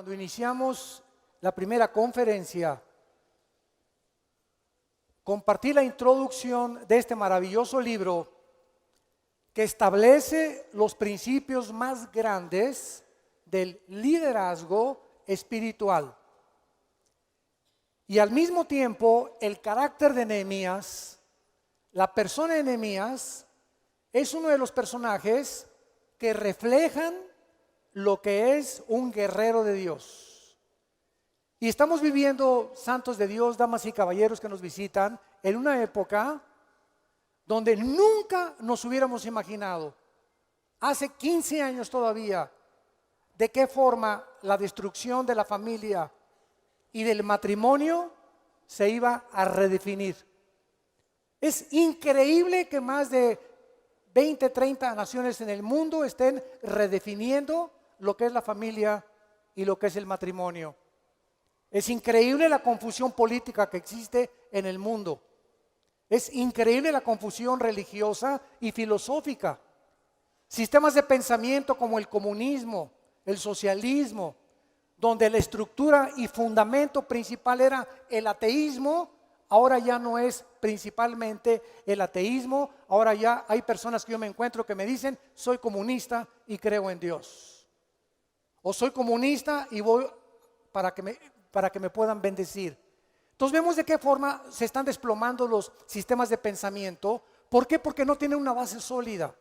cuando iniciamos la primera conferencia, compartí la introducción de este maravilloso libro que establece los principios más grandes del liderazgo espiritual. Y al mismo tiempo, el carácter de Nehemías, la persona de Nehemías, es uno de los personajes que reflejan lo que es un guerrero de Dios. Y estamos viviendo, santos de Dios, damas y caballeros que nos visitan, en una época donde nunca nos hubiéramos imaginado, hace 15 años todavía, de qué forma la destrucción de la familia y del matrimonio se iba a redefinir. Es increíble que más de 20, 30 naciones en el mundo estén redefiniendo lo que es la familia y lo que es el matrimonio. Es increíble la confusión política que existe en el mundo. Es increíble la confusión religiosa y filosófica. Sistemas de pensamiento como el comunismo, el socialismo, donde la estructura y fundamento principal era el ateísmo, ahora ya no es principalmente el ateísmo. Ahora ya hay personas que yo me encuentro que me dicen: soy comunista y creo en Dios. O soy comunista y voy para que me puedan bendecir. Entonces vemos de qué forma se están desplomando los sistemas de pensamiento. ¿Por qué? Porque no tienen una base sólida.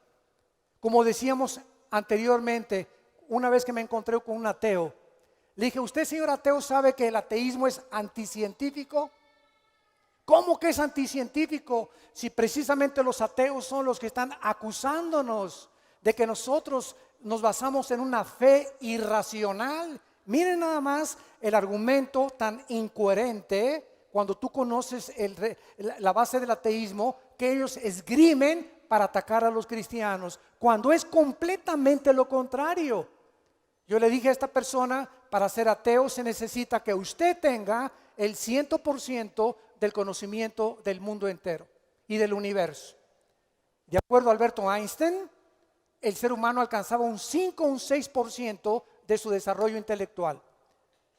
Como decíamos anteriormente, una vez que me encontré con un ateo, le dije: ¿usted, señor ateo, sabe que el ateísmo es anticientífico? ¿Cómo que es anticientífico? Si precisamente los ateos son los que están acusándonos de que nosotros nos basamos en una fe irracional. Miren nada más el argumento tan incoherente cuando tú conoces la base del ateísmo que ellos esgrimen para atacar a los cristianos, cuando es completamente lo contrario. Yo le dije a esta persona: para ser ateo se necesita que usted tenga el 100% del conocimiento del mundo entero y del universo. De acuerdo a Alberto Einstein, el ser humano alcanzaba un 5 o un 6% de su desarrollo intelectual.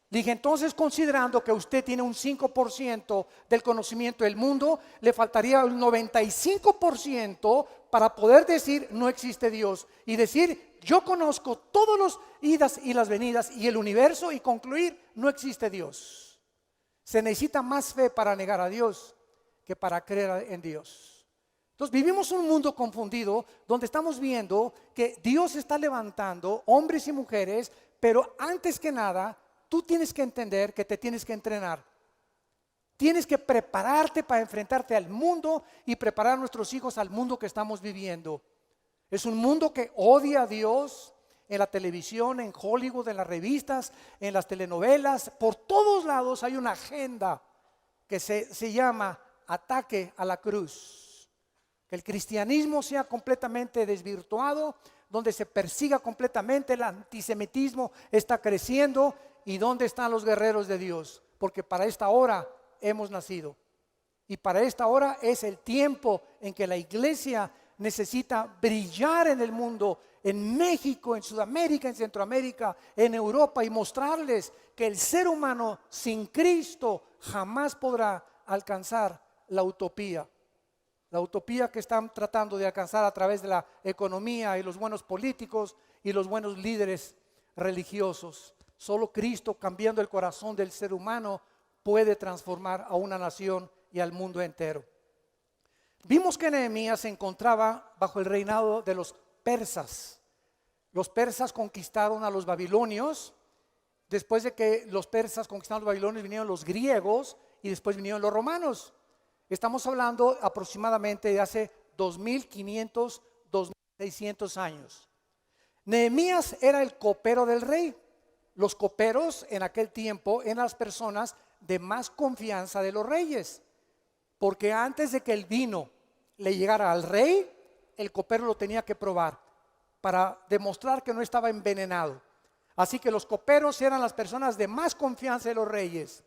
Dije: entonces, considerando que usted tiene un 5% del conocimiento del mundo, le faltaría el 95% para poder decir no existe Dios, y decir yo conozco todos los idas y las venidas y el universo, y concluir no existe Dios. Se necesita más fe para negar a Dios que para creer en Dios. Entonces vivimos un mundo confundido donde estamos viendo que Dios está levantando hombres y mujeres, pero antes que nada tú tienes que entender que te tienes que entrenar. Tienes que prepararte para enfrentarte al mundo y preparar a nuestros hijos al mundo que estamos viviendo. Es un mundo que odia a Dios. En la televisión, en Hollywood, en las revistas, en las telenovelas, por todos lados hay una agenda que se llama ataque a la cruz. Que el cristianismo sea completamente desvirtuado, donde se persiga completamente, el antisemitismo está creciendo. ¿Y dónde están los guerreros de Dios? Porque para esta hora hemos nacido. Y para esta hora es el tiempo en que la iglesia necesita brillar en el mundo, en México, en Sudamérica, en Centroamérica, en Europa, y mostrarles que el ser humano sin Cristo jamás podrá alcanzar la utopía. La utopía que están tratando de alcanzar a través de la economía y los buenos políticos y los buenos líderes religiosos. Solo Cristo, cambiando el corazón del ser humano, puede transformar a una nación y al mundo entero. Vimos que Nehemías se encontraba bajo el reinado de los persas. Los persas conquistaron a los babilonios. Después de que los persas conquistaron a los babilonios, vinieron los griegos y después vinieron los romanos. Estamos hablando aproximadamente de hace 2500, 2600 años. Nehemías era el copero del rey. Los coperos en aquel tiempo eran las personas de más confianza de los reyes, porque antes de que el vino le llegara al rey, el copero lo tenía que probar para demostrar que no estaba envenenado. Así que los coperos eran las personas de más confianza de los reyes.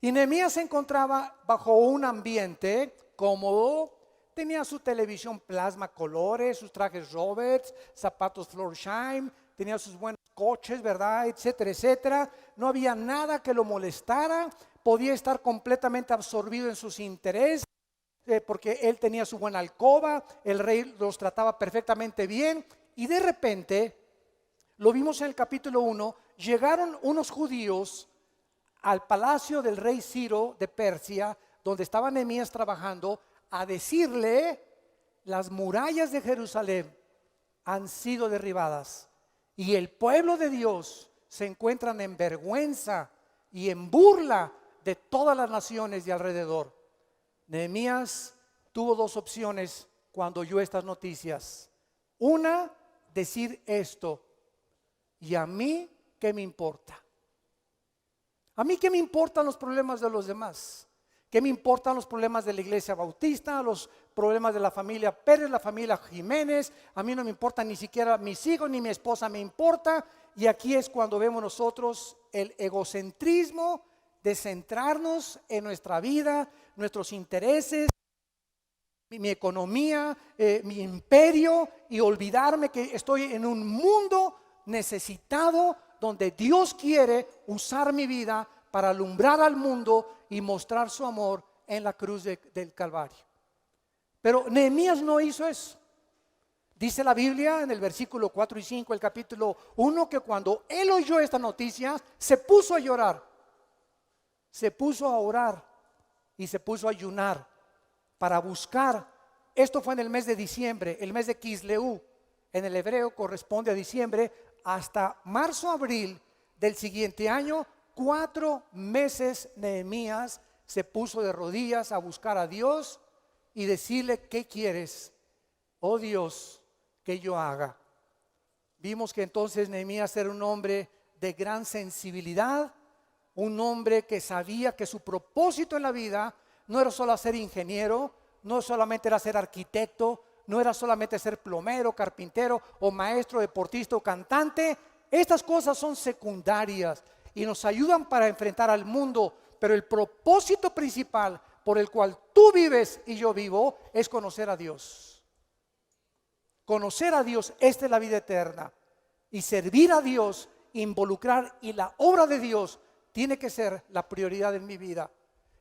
Y Nehemías se encontraba bajo un ambiente cómodo. Tenía su televisión plasma colores, sus trajes Roberts, zapatos Florsheim, tenía sus buenos coches, ¿verdad? Etcétera, etcétera. No había nada que lo molestara. Podía estar completamente absorbido en sus intereses, porque él tenía su buena alcoba, el rey los trataba perfectamente bien. Y de repente, lo vimos en el capítulo 1, llegaron unos judíos al palacio del rey Ciro de Persia, donde estaba Nehemías trabajando, a decirle: las murallas de Jerusalén han sido derribadas y el pueblo de Dios se encuentran en vergüenza y en burla de todas las naciones de alrededor. Nehemías tuvo dos opciones cuando oyó estas noticias. Una, decir esto: ¿y a mí qué me importa? ¿A mí qué me importan los problemas de los demás? ¿Qué me importan los problemas de la iglesia bautista, los problemas de la familia Pérez, la familia Jiménez? A mí no me importan ni siquiera mis hijos ni mi esposa me importa. Y aquí es cuando vemos nosotros el egocentrismo de centrarnos en nuestra vida, nuestros intereses, mi economía, mi imperio, y olvidarme que estoy en un mundo necesitado donde Dios quiere usar mi vida para alumbrar al mundo y mostrar su amor en la cruz del Calvario. Pero Nehemías no hizo eso. Dice la Biblia en el versículo 4 y 5, el capítulo 1, que cuando él oyó esta noticia, se puso a llorar, se puso a orar y se puso a ayunar para buscar. Esto fue en el mes de diciembre, el mes de Kisleu, en el hebreo corresponde a diciembre, hasta marzo, abril del siguiente año. 4 meses Nehemías se puso de rodillas a buscar a Dios y decirle: ¿qué quieres, oh Dios, que yo haga? Vimos que entonces Nehemías era un hombre de gran sensibilidad, un hombre que sabía que su propósito en la vida no era solo ser ingeniero, no solamente era ser arquitecto, no era solamente ser plomero, carpintero o maestro, deportista o cantante. Estas cosas son secundarias y nos ayudan para enfrentar al mundo, pero el propósito principal por el cual tú vives y yo vivo es conocer a Dios. Conocer a Dios, esta es la vida eterna, y servir a Dios, involucrar, y la obra de Dios tiene que ser la prioridad en mi vida.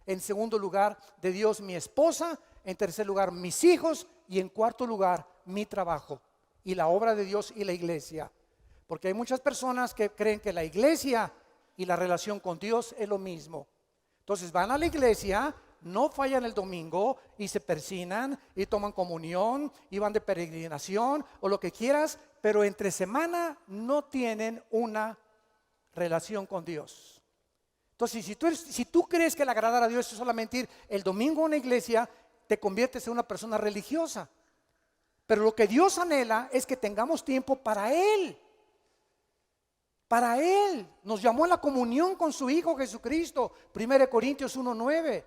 En segundo lugar, de Dios mi esposa, en tercer lugar mis hijos, y en cuarto lugar mi trabajo y la obra de Dios y la iglesia. Porque hay muchas personas que creen que la iglesia y la relación con Dios es lo mismo. Entonces van a la iglesia, no fallan el domingo y se persignan y toman comunión y van de peregrinación o lo que quieras, pero entre semana no tienen una relación con Dios. Entonces, si tú crees que el agradar a Dios es solamente ir el domingo a una iglesia, te conviertes en una persona religiosa. Pero lo que Dios anhela es que tengamos tiempo para Él. Para Él. Nos llamó a la comunión con su Hijo Jesucristo. 1 Corintios 1:9.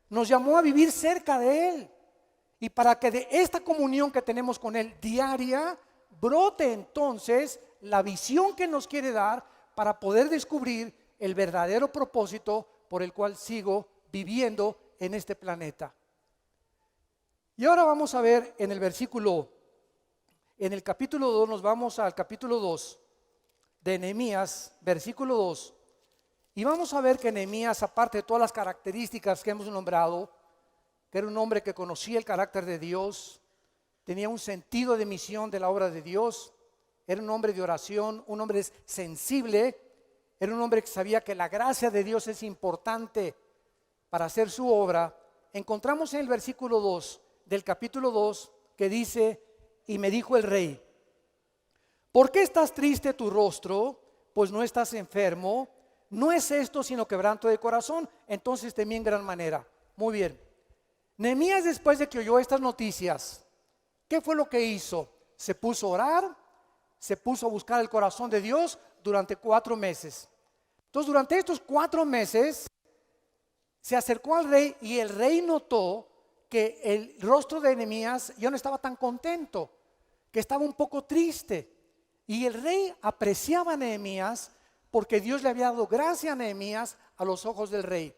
Nos llamó a vivir cerca de Él. Y para que de esta comunión que tenemos con Él diaria, brote entonces la visión que nos quiere dar para poder descubrir el verdadero propósito por el cual sigo viviendo en este planeta. Y ahora vamos a ver en el capítulo 2, nos vamos al capítulo 2 de Nehemías, versículo 2, y vamos a ver que Nehemías, aparte de todas las características que hemos nombrado, que era un hombre que conocía el carácter de Dios, tenía un sentido de misión de la obra de Dios, era un hombre de oración, un hombre sensible, era un hombre que sabía que la gracia de Dios es importante para hacer su obra. Encontramos en el versículo 2 del capítulo 2 que dice: y me dijo el rey: ¿por qué estás triste tu rostro? Pues no estás enfermo, no es esto sino quebranto de corazón. Entonces temí en gran manera. Muy bien. Nehemías, después de que oyó estas noticias, ¿qué fue lo que hizo? Se puso a orar, se puso a buscar el corazón de Dios durante 4 meses. Entonces, durante estos 4 meses se acercó al rey, y el rey notó que el rostro de Nehemías ya no estaba tan contento, que estaba un poco triste. Y el rey apreciaba a Nehemías porque Dios le había dado gracia a Nehemías a los ojos del rey.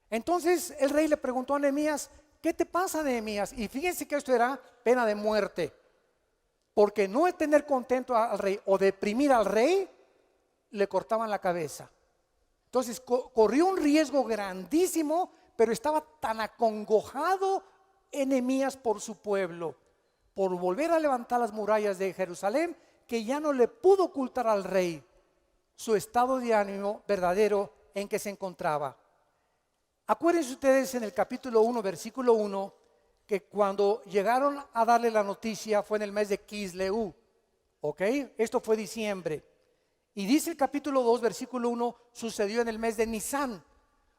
Entonces el rey le preguntó a Nehemías: ¿qué te pasa, Nehemías? Y fíjense que esto era pena de muerte, porque no es tener contento al rey o deprimir al rey le cortaban la cabeza. Entonces corrió un riesgo grandísimo, pero estaba tan acongojado Nehemías por su pueblo, por volver a levantar las murallas de Jerusalén, que ya no le pudo ocultar al rey su estado de ánimo verdadero en que se encontraba. Acuérdense ustedes en el capítulo 1, versículo 1, que cuando llegaron a darle la noticia fue en el mes de Kisleu, ¿ok? Esto fue diciembre. Y dice el capítulo 2, versículo 1, sucedió en el mes de Nisán.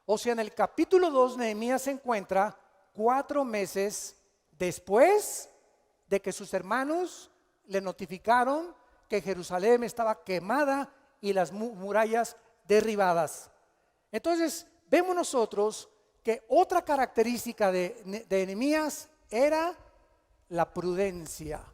O sea, en el capítulo 2, Nehemías se encuentra 4 meses después de que sus hermanos le notificaron que Jerusalén estaba quemada y las murallas derribadas. Entonces, vemos nosotros que otra característica de Nehemías era la prudencia.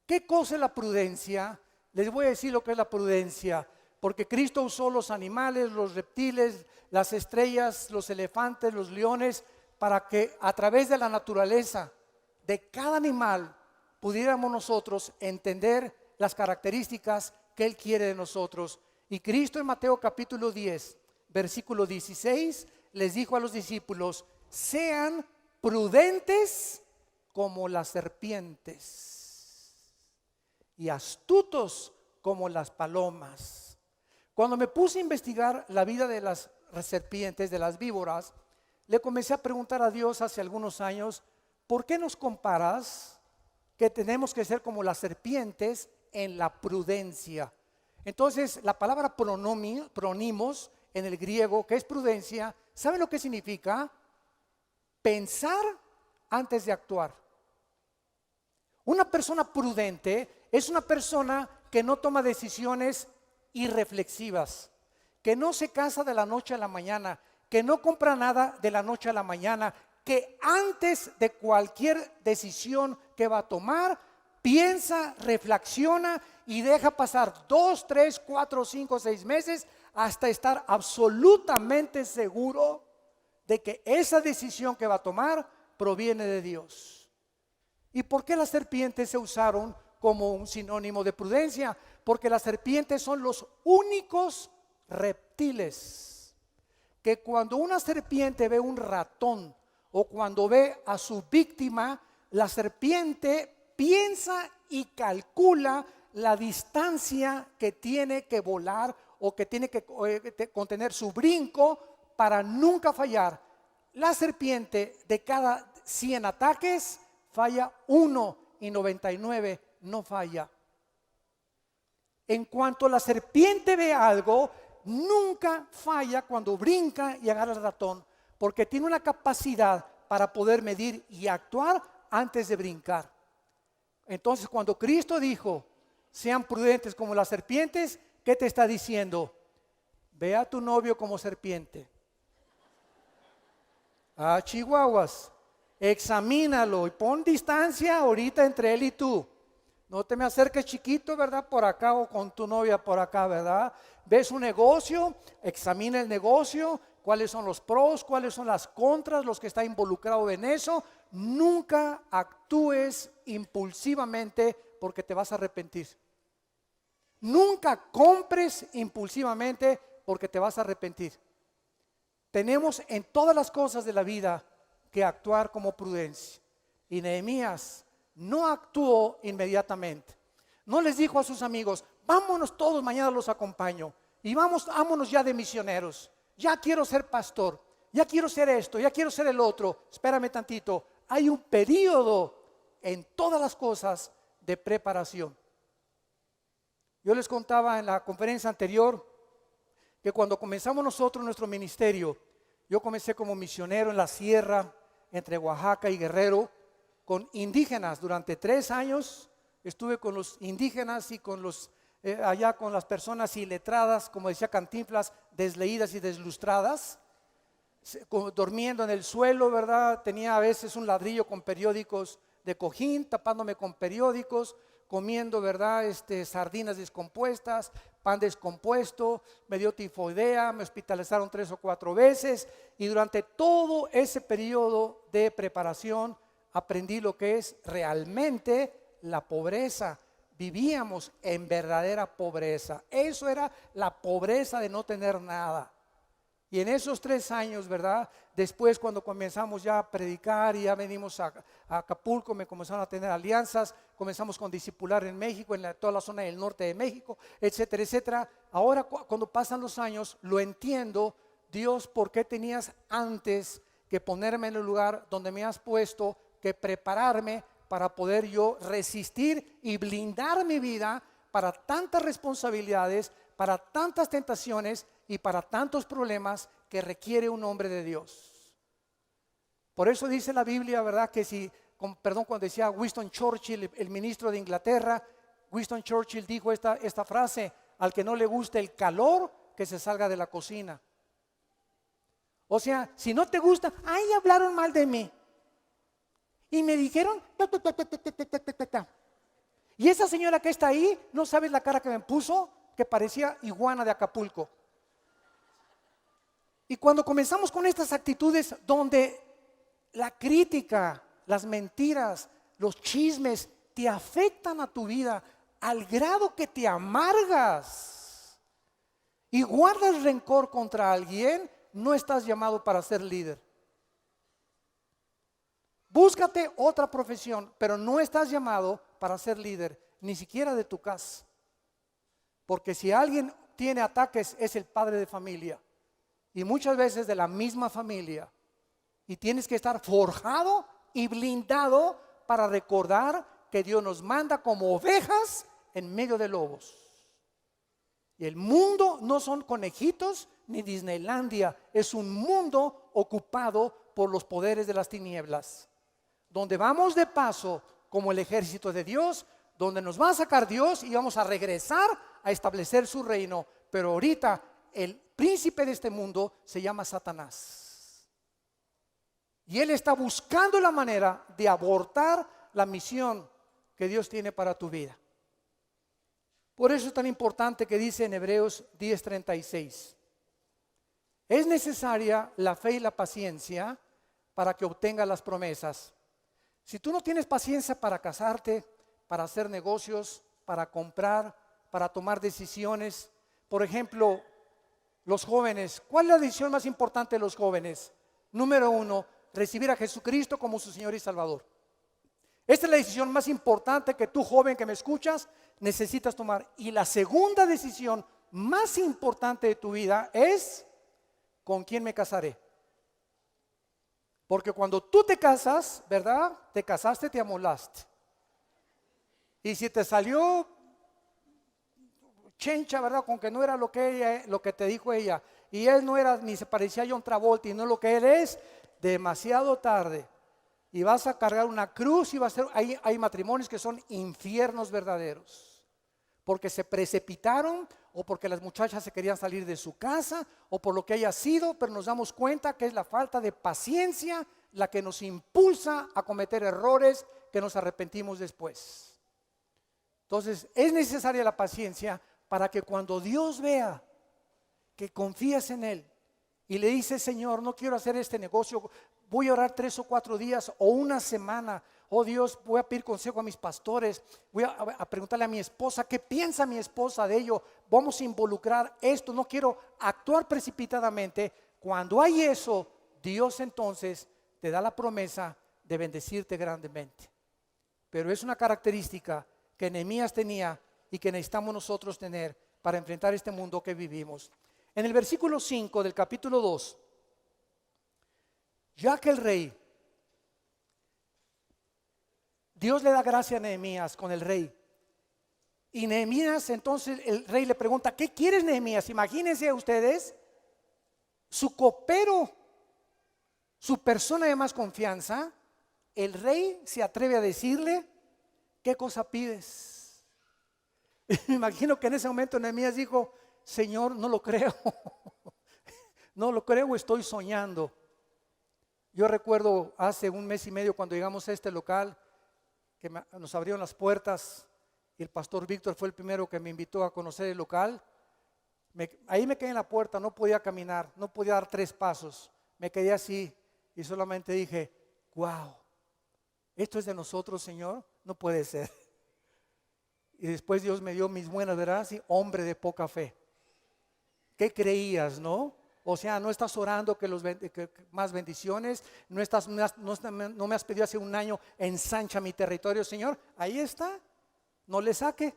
¿Qué cosa es la prudencia? Les voy a decir lo que es la prudencia, porque Cristo usó los animales, los reptiles, las estrellas, los elefantes, los leones, para que a través de la naturaleza de cada animal pudiéramos nosotros entender las características que Él quiere de nosotros. Y Cristo en Mateo capítulo 10, versículo 16, les dijo a los discípulos: sean prudentes como las serpientes y astutos como las palomas. Cuando me puse a investigar la vida de las serpientes, de las víboras, le comencé a preguntar a Dios hace algunos años: ¿por qué nos comparas que tenemos que ser como las serpientes en la prudencia? Entonces, la palabra pronimos en el griego, que es prudencia, ¿saben lo que significa? Pensar antes de actuar. Una persona prudente es una persona que no toma decisiones irreflexivas, que no se casa de la noche a la mañana, que no compra nada de la noche a la mañana, que antes de cualquier decisión que va a tomar, piensa, reflexiona y deja pasar 2, 3, 4, 5, 6 meses hasta estar absolutamente seguro de que esa decisión que va a tomar proviene de Dios. ¿Y por qué las serpientes se usaron como un sinónimo de prudencia? Porque las serpientes son los únicos reptiles que cuando una serpiente ve un ratón o cuando ve a su víctima, la serpiente piensa y calcula la distancia que tiene que volar o que tiene que contener su brinco para nunca fallar. La serpiente de cada 100 ataques falla 1 y 99 no falla. En cuanto la serpiente ve algo, nunca falla cuando brinca y agarra el ratón, porque tiene una capacidad para poder medir y actuar antes de brincar. Entonces, cuando Cristo dijo: sean prudentes como las serpientes, ¿qué te está diciendo? Ve a tu novio como serpiente. Chihuahuas, examínalo y pon distancia ahorita entre él y tú. No te me acerques chiquito, ¿verdad? Por acá, o con tu novia por acá, ¿verdad? Ves un negocio, examina el negocio, cuáles son los pros, cuáles son las contras, los que están involucrados en eso. Nunca actúes impulsivamente porque te vas a arrepentir. Nunca compres impulsivamente porque te vas a arrepentir. Tenemos en todas las cosas de la vida que actuar como prudencia. Y Nehemías no actuó inmediatamente. No les dijo a sus amigos: vámonos todos, mañana los acompaño. Y vámonos ya de misioneros. Ya quiero ser pastor. Ya quiero ser esto, ya quiero ser el otro. Espérame tantito. Hay un periodo en todas las cosas de preparación. Yo les contaba en la conferencia anterior que cuando comenzamos nosotros nuestro ministerio, yo comencé como misionero en la sierra entre Oaxaca y Guerrero con indígenas. Durante 3 años estuve con los indígenas y con los allá con las personas iletradas, como decía Cantinflas, desleídas y deslustradas, durmiendo en el suelo, ¿verdad? Tenía a veces un ladrillo con periódicos de cojín, tapándome con periódicos, comiendo, ¿verdad? Sardinas descompuestas, pan descompuesto, me dio tifoidea, me hospitalizaron 3 o 4 veces, y durante todo ese periodo de preparación aprendí lo que es realmente la pobreza, vivíamos en verdadera pobreza. Eso era la pobreza de no tener nada. Y en esos 3 años, ¿verdad? Después, cuando comenzamos ya a predicar y ya venimos a Acapulco, me comenzaron a tener alianzas, comenzamos con discipular en México, en toda la zona del norte de México, etcétera, etcétera. Ahora, cuando pasan los años, lo entiendo. Dios, ¿por qué tenías antes que ponerme en el lugar donde me has puesto, que prepararme para poder yo resistir y blindar mi vida para tantas responsabilidades, para tantas tentaciones y para tantos problemas que requiere un hombre de Dios? Por eso dice la Biblia, ¿verdad? Que si, cuando decía Winston Churchill, el ministro de Inglaterra, Winston Churchill dijo esta frase: al que no le guste el calor, que se salga de la cocina. O sea, si no te gusta, ay, hablaron mal de mí y me dijeron y esa señora que está ahí, no sabes la cara que me puso, que parecía iguana de Acapulco. Y cuando comenzamos con estas actitudes donde la crítica, las mentiras, los chismes te afectan a tu vida al grado que te amargas y guardas rencor contra alguien, no estás llamado para ser líder. Búscate otra profesión, pero no estás llamado para ser líder, ni siquiera de tu casa. Porque si alguien tiene ataques, es el padre de familia, y muchas veces de la misma familia. Y tienes que estar forjado y blindado para recordar que Dios nos manda como ovejas en medio de lobos. Y el mundo no son conejitos ni Disneylandia, es un mundo ocupado por los poderes de las tinieblas, donde vamos de paso como el ejército de Dios, donde nos va a sacar Dios y vamos a regresar a establecer su reino. Pero ahorita el príncipe de este mundo se llama Satanás, y él está buscando la manera de abortar la misión que Dios tiene para tu vida. Por eso es tan importante que dice en Hebreos 10:36: es necesaria la fe y la paciencia para que obtengas las promesas. Si tú no tienes paciencia para casarte, para hacer negocios, para comprar, para tomar decisiones, por ejemplo, los jóvenes, ¿cuál es la decisión más importante de los jóvenes? Número 1, recibir a Jesucristo como su Señor y Salvador. Esta es la decisión más importante que tú, joven que me escuchas, necesitas tomar. Y la segunda decisión más importante de tu vida es: ¿con quién me casaré? Porque cuando tú te casas, ¿verdad? Te casaste, te amolaste. Y si te salió chencha, ¿verdad? Con que no era lo que te dijo ella, y él no era, ni se parecía a John Travolta, y no lo que él es, demasiado tarde. Y vas a cargar una cruz y va a ser, hay matrimonios que son infiernos verdaderos, porque se precipitaron, o porque las muchachas se querían salir de su casa, o por lo que haya sido, pero nos damos cuenta que es la falta de paciencia la que nos impulsa a cometer errores que nos arrepentimos después. Entonces es necesaria la paciencia para que cuando Dios vea que confías en Él y le dices: Señor, no quiero hacer este negocio, voy a orar 3 o 4 días o una semana. Oh Dios, voy a pedir consejo a mis pastores, voy a preguntarle a mi esposa qué piensa mi esposa de ello, vamos a involucrar esto, no quiero actuar precipitadamente. Cuando hay eso, Dios entonces te da la promesa de bendecirte grandemente. Pero es una característica que Nehemías tenía y que necesitamos nosotros tener para enfrentar este mundo que vivimos. En el versículo 5 del capítulo 2, ya que el rey, Dios le da gracia a Nehemías con el rey, y Nehemías, entonces el rey le pregunta: ¿qué quieres, Nehemías? Imagínense ustedes, su copero, su persona de más confianza, el rey se atreve a decirle: ¿qué cosa pides? Me imagino que en ese momento Nehemías dijo: Señor, no lo creo, no lo creo, estoy soñando. Yo recuerdo hace 1 mes y medio cuando llegamos a este local, que nos abrieron las puertas, y el pastor Víctor fue el primero que me invitó a conocer el local. Ahí me quedé en la puerta, no podía caminar, no podía dar 3 pasos, me quedé así y solamente dije: wow, esto es de nosotros, Señor, no puede ser. Y después Dios me dio mis buenas, ¿verdad? Sí, hombre de poca fe. ¿Qué creías, no? O sea, no estás orando que más bendiciones, no me has pedido hace un año, ensancha mi territorio, Señor. Ahí está, no le saque.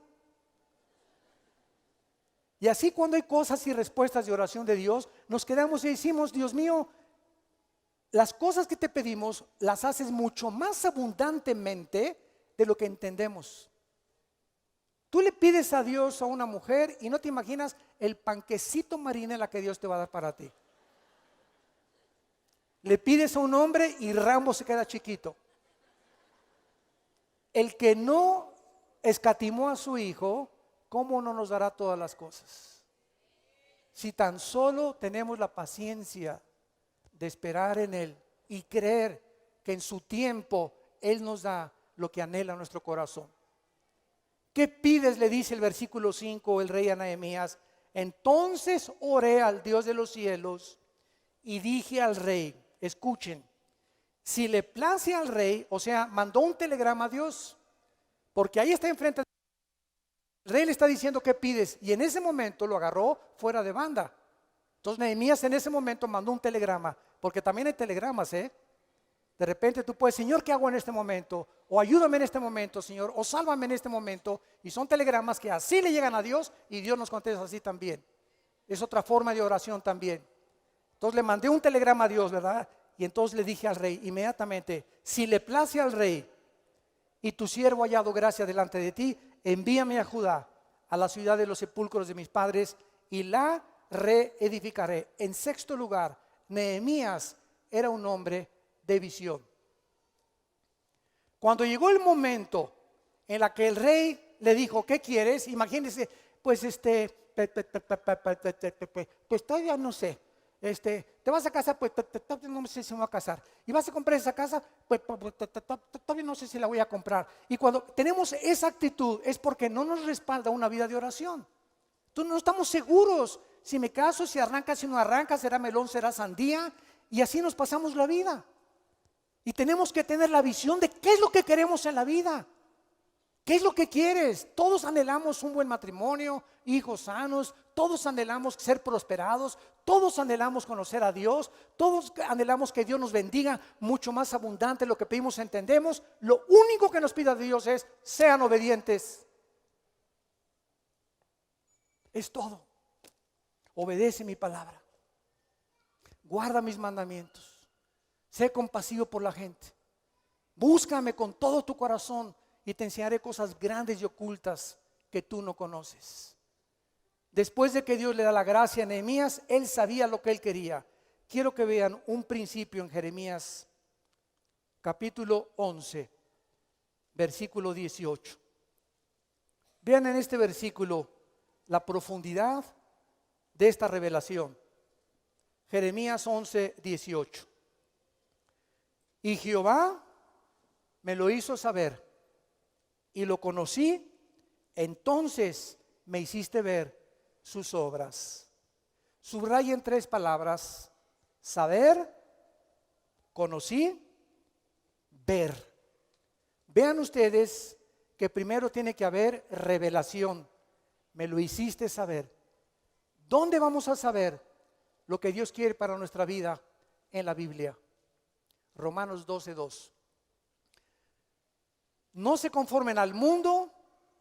Y así cuando hay cosas y respuestas de oración de Dios, nos quedamos y decimos, Dios mío, las cosas que te pedimos las haces mucho más abundantemente de lo que entendemos. Tú le pides a Dios a una mujer y no te imaginas el panquecito marinela que Dios te va a dar para ti. Le pides a un hombre y Rambo se queda chiquito. El que no escatimó a su hijo, ¿cómo no nos dará todas las cosas? Si tan solo tenemos la paciencia de esperar en Él y creer que en su tiempo Él nos da lo que anhela nuestro corazón. ¿Qué pides? Le dice el versículo 5 el rey a Nehemías. Entonces oré al Dios de los cielos y dije al rey, escuchen, si le place al rey, o sea, mandó un telegrama a Dios, porque ahí está enfrente. El rey le está diciendo qué pides y en ese momento lo agarró fuera de banda. Entonces Nehemías en ese momento mandó un telegrama, porque también hay telegramas, De repente tú puedes, Señor, ¿qué hago en este momento? O ayúdame en este momento, Señor, o sálvame en este momento. Y son telegramas que así le llegan a Dios y Dios nos contesta así también. Es otra forma de oración también. Entonces le mandé un telegrama a Dios, ¿verdad? Y entonces le dije al rey inmediatamente, si le place al rey y tu siervo ha hallado gracia delante de ti, envíame a Judá, a la ciudad de los sepulcros de mis padres, y la reedificaré. En sexto lugar, Nehemías era un hombre de visión. Cuando llegó el momento en la que el rey le dijo, ¿qué quieres? Imagínense, pues pues todavía no sé. Te vas a casar, pues no sé si me voy a casar. Y vas a comprar esa casa, pues todavía no sé si la voy a comprar. Y cuando tenemos esa actitud es porque no nos respalda una vida de oración. Entonces no estamos seguros si me caso, si arranca, si no arranca, será melón, será sandía. Y así nos pasamos la vida. Y tenemos que tener la visión de qué es lo que queremos en la vida. ¿Qué es lo que quieres? Todos anhelamos un buen matrimonio, hijos sanos, todos anhelamos ser prosperados, todos anhelamos conocer a Dios, todos anhelamos que Dios nos bendiga mucho más abundante de lo que pedimos, entendemos. Lo único que nos pide Dios es, sean obedientes. Es todo. Obedece mi palabra. Guarda mis mandamientos. Sé compasivo por la gente. Búscame con todo tu corazón y te enseñaré cosas grandes y ocultas que tú no conoces. Después de que Dios le da la gracia a Nehemías, él sabía lo que él quería. Quiero que vean un principio en Jeremías capítulo 11, versículo 18. Vean en este versículo la profundidad de esta revelación. Jeremías 11, 18. Y Jehová me lo hizo saber y lo conocí, entonces me hiciste ver sus obras. Subrayen 3 palabras: saber, conocí, ver. Vean ustedes que primero tiene que haber revelación. Me lo hiciste saber. ¿Dónde vamos a saber lo que Dios quiere para nuestra vida? En la Biblia. Romanos 12:2. No se conformen al mundo,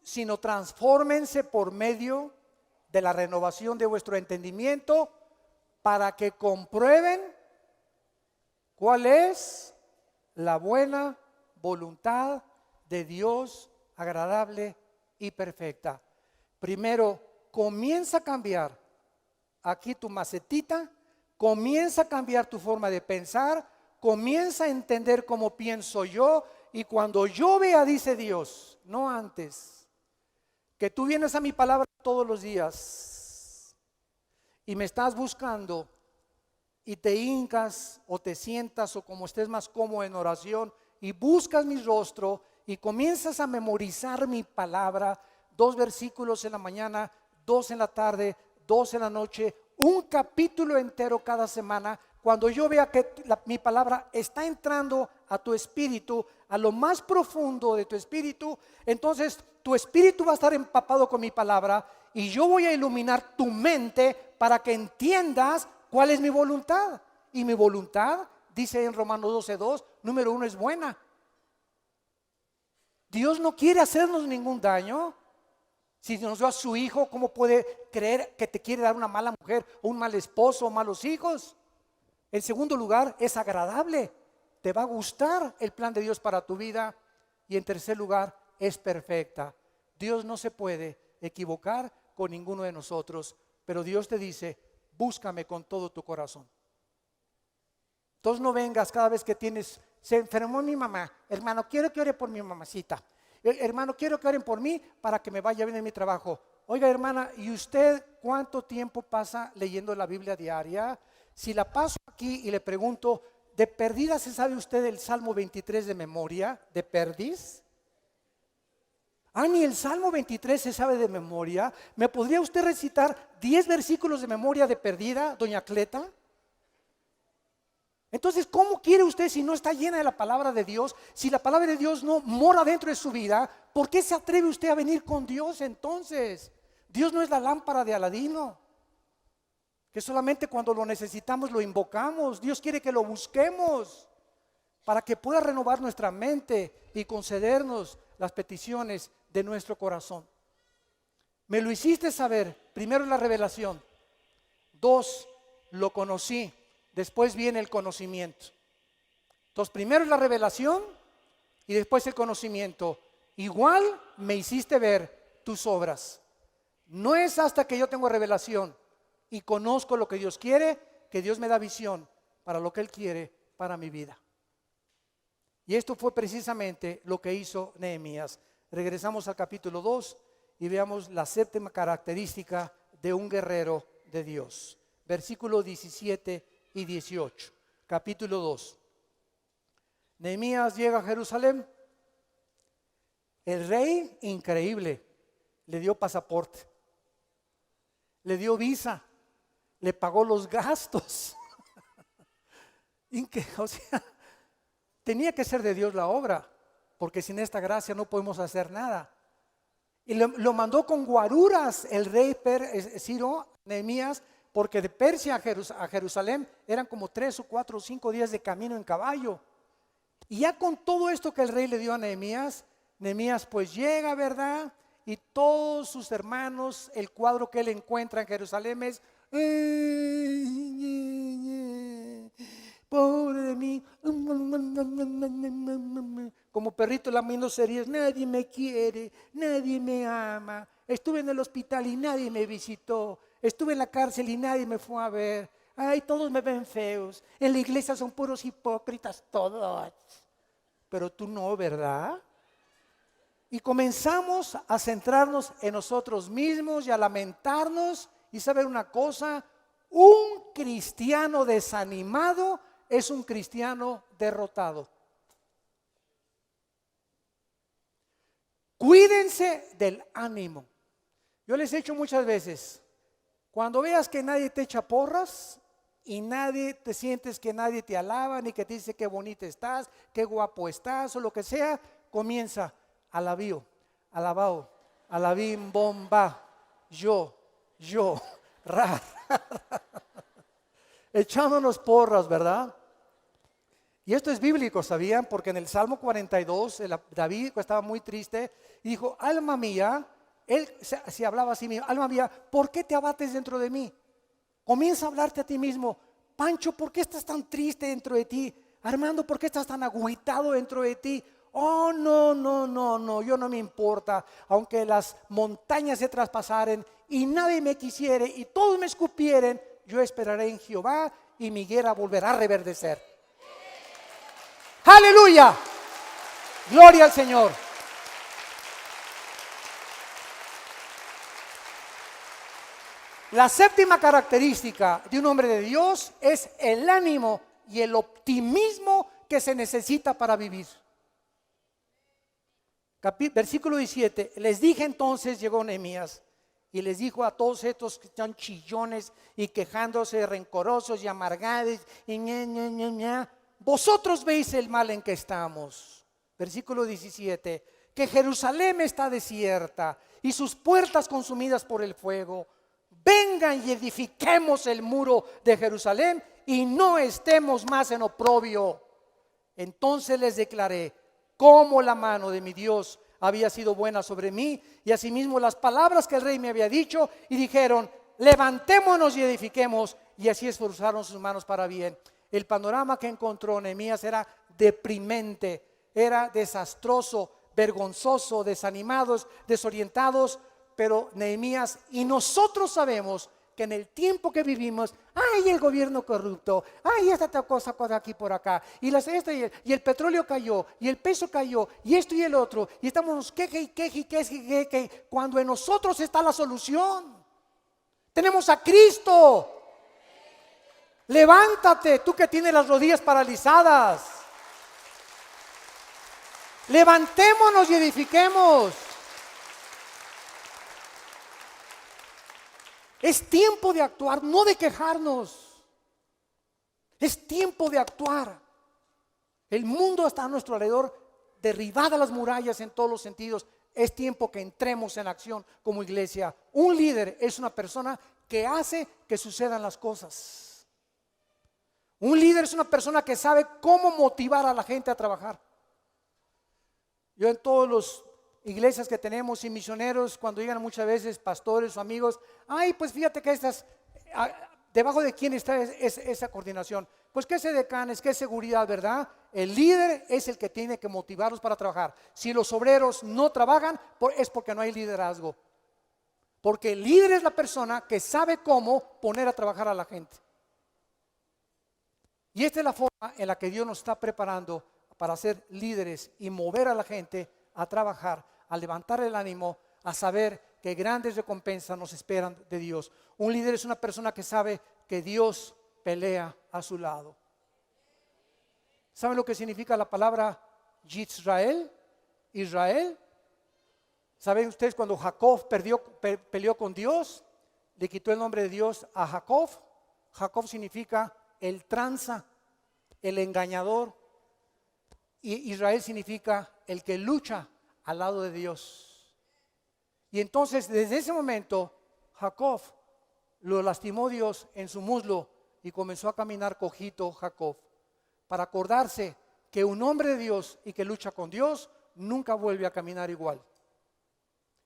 sino transfórmense por medio de la renovación de vuestro entendimiento, para que comprueben cuál es la buena voluntad de Dios, agradable y perfecta. Primero, comienza a cambiar aquí tu macetita, comienza a cambiar tu forma de pensar, comienza a entender cómo pienso yo, y cuando yo vea, dice Dios, no antes, que tú vienes a mi palabra todos los días y me estás buscando y te hincas o te sientas o como estés más cómodo en oración y buscas mi rostro y comienzas a memorizar mi palabra, 2 versículos en la mañana, 2 en la tarde, 2 en la noche, un capítulo entero cada semana. cuando yo vea que mi palabra está entrando a tu espíritu, a lo más profundo de tu espíritu, entonces tu espíritu va a estar empapado con mi palabra y yo voy a iluminar tu mente para que entiendas cuál es mi voluntad. Y mi voluntad, dice en Romanos 12:2, número 1, es buena. Dios no quiere hacernos ningún daño. Si nos dio a su hijo, ¿cómo puede creer que te quiere dar una mala mujer o un mal esposo o malos hijos? En segundo lugar, es agradable. Te va a gustar el plan de Dios para tu vida. Y en tercer lugar, es perfecta. Dios no se puede equivocar con ninguno de nosotros, pero Dios te dice, búscame con todo tu corazón. Entonces no vengas cada vez que se enfermó mi mamá, hermano, quiero que ore por mi mamacita. Hermano, quiero que oren por mí para que me vaya bien en mi trabajo. Oiga, hermana, ¿y usted cuánto tiempo pasa leyendo la Biblia diaria? Si la paso aquí y le pregunto, ¿de perdida se sabe usted el Salmo 23 de memoria? ¿De perdiz? Ni el Salmo 23 se sabe de memoria. ¿Me podría usted recitar 10 versículos de memoria de perdida, doña Cleta? Entonces, ¿cómo quiere usted si no está llena de la palabra de Dios? Si la palabra de Dios no mora dentro de su vida, ¿por qué se atreve usted a venir con Dios entonces? Dios no es la lámpara de Aladino, que solamente cuando lo necesitamos lo invocamos. Dios quiere que lo busquemos para que pueda renovar nuestra mente y concedernos las peticiones de nuestro corazón. Me lo hiciste saber, primero la revelación, 2, lo conocí. Después viene el conocimiento. Entonces, primero es la revelación y después el conocimiento. Igual me hiciste ver tus obras. No es hasta que yo tengo revelación y conozco lo que Dios quiere, que Dios me da visión para lo que Él quiere para mi vida. Y esto fue precisamente lo que hizo Nehemías. Regresamos al capítulo 2 y veamos la séptima característica de un guerrero de Dios. Versículo 17 y 18, capítulo 2. Nehemías llega a Jerusalén. El rey, increíble, le dio pasaporte, le dio visa, le pagó los gastos. O sea, tenía que ser de Dios la obra, porque sin esta gracia no podemos hacer nada. Y lo mandó con guaruras el rey Ciro, Nehemías, porque de Persia a Jerusalén eran como 3 o 4 o 5 días de camino en caballo. Y ya con todo esto que el rey le dio a Nehemías, Nehemías pues llega, ¿verdad? Y todos sus hermanos, el cuadro que él encuentra en Jerusalén es, pobre de mí, como perrito lamiendo cerillas, nadie me quiere, nadie me ama, estuve en el hospital y nadie me visitó, estuve en la cárcel y nadie me fue a ver, ay, todos me ven feos, en la iglesia son puros hipócritas todos, pero tú no, ¿verdad? Y comenzamos a centrarnos en nosotros mismos y a lamentarnos. Y saber una cosa, un cristiano desanimado es un cristiano derrotado. Cuídense del ánimo. Yo les he dicho muchas veces, cuando veas que nadie te echa porras y nadie te sientes que nadie te alaba ni que te dice qué bonita estás, qué guapo estás o lo que sea, comienza alabío, alabao, alabim, bomba, yo, ra, echándonos porras, ¿verdad? Y esto es bíblico, ¿sabían? Porque en el Salmo 42, David estaba muy triste y dijo, alma mía, él se hablaba así mismo, alma mía, ¿por qué te abates dentro de mí? Comienza a hablarte a ti mismo, Pancho, ¿por qué estás tan triste dentro de ti? Armando, ¿por qué estás tan agüitado dentro de ti? Oh, no, yo no me importa, aunque las montañas se traspasaren y nadie me quisiere y todos me escupieren, yo esperaré en Jehová y mi higuera volverá a reverdecer. ¡Aleluya! Gloria al Señor. La séptima característica de un hombre de Dios es el ánimo y el optimismo que se necesita para vivir. Versículo 17, les dije entonces, llegó Nehemías, y les dijo a todos estos que están chillones y quejándose, rencorosos y amargados, y vosotros veis el mal en que estamos. Versículo 17, que Jerusalén está desierta y sus puertas consumidas por el fuego. Vengan y edifiquemos el muro de Jerusalén y no estemos más en oprobio. Entonces les declaré cómo la mano de mi Dios había sido buena sobre mí, y asimismo las palabras que el rey me había dicho, y dijeron: levantémonos y edifiquemos, y así esforzaron sus manos para bien. El panorama que encontró Nehemías era deprimente, era desastroso, vergonzoso, desanimados, desorientados. Pero Nehemías y nosotros sabemos que en el tiempo que vivimos, ay, el gobierno corrupto, ay, esta cosa aquí por acá, y el petróleo cayó, y el peso cayó, y esto y el otro, y estamos queje, cuando en nosotros está la solución. Tenemos a Cristo. Levántate, tú que tienes las rodillas paralizadas. Levantémonos y edifiquemos. Es tiempo de actuar, no de quejarnos. Es tiempo de actuar. El mundo está a nuestro alrededor, derribadas las murallas en todos los sentidos. Es tiempo que entremos en acción como iglesia. Un líder es una persona que hace que sucedan las cosas. Un líder es una persona que sabe cómo motivar a la gente a trabajar. Yo en todos los iglesias que tenemos y misioneros, cuando llegan muchas veces pastores o amigos, ay, pues fíjate que debajo de quién está esa coordinación. Pues que es decanes, que es seguridad, ¿verdad? El líder es el que tiene que motivarlos para trabajar. Si los obreros no trabajan, es porque no hay liderazgo. Porque el líder es la persona que sabe cómo poner a trabajar a la gente. Y esta es la forma en la que Dios nos está preparando para ser líderes y mover a la gente a trabajar, a levantar el ánimo, a saber que grandes recompensas nos esperan de Dios. Un líder es una persona que sabe que Dios pelea a su lado. ¿Saben lo que significa la palabra Yisrael? Israel. ¿Saben ustedes cuando Jacob peleó con Dios? Le quitó el nombre de Dios a Jacob. Jacob significa el tranza, el engañador. Y Israel significa el que lucha al lado de Dios. Y entonces desde ese momento Jacob lo lastimó Dios en su muslo y comenzó a caminar cojito Jacob, para acordarse que un hombre de Dios y que lucha con Dios nunca vuelve a caminar igual.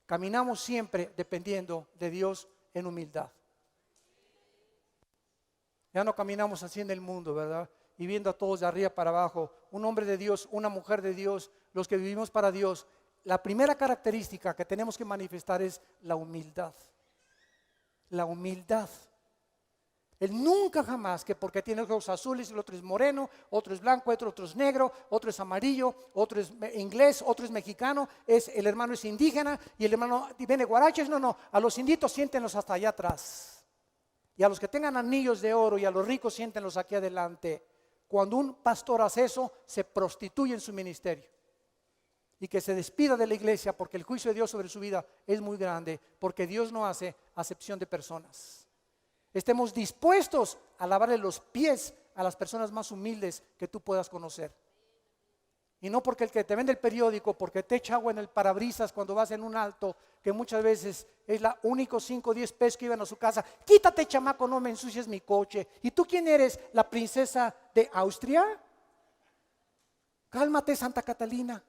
Caminamos siempre dependiendo de Dios en humildad. Ya no caminamos así en el mundo, ¿verdad? Y viendo a todos de arriba para abajo. Un hombre de Dios, una mujer de Dios, los que vivimos para Dios, la primera característica que tenemos que manifestar es la humildad. La humildad. Él nunca jamás, que porque tiene ojos azules, el otro es moreno, otro es blanco, otro es negro, otro es amarillo, otro es inglés, otro es mexicano, el hermano es indígena y el hermano viene guaraches. No, a los inditos siéntenlos hasta allá atrás. Y a los que tengan anillos de oro y a los ricos siéntenlos aquí adelante. Cuando un pastor hace eso, se prostituye en su ministerio. Y que se despida de la iglesia, porque el juicio de Dios sobre su vida es muy grande, porque Dios no hace acepción de personas. Estemos dispuestos a lavarle los pies a las personas más humildes que tú puedas conocer. Y no porque el que te vende el periódico, porque te echa agua en el parabrisas cuando vas en un alto, que muchas veces es la único 5 o 10 pesos que iban a su casa. Quítate, chamaco, no me ensucies mi coche. ¿Y tú quién eres? ¿La princesa de Austria? Cálmate, Santa Catalina.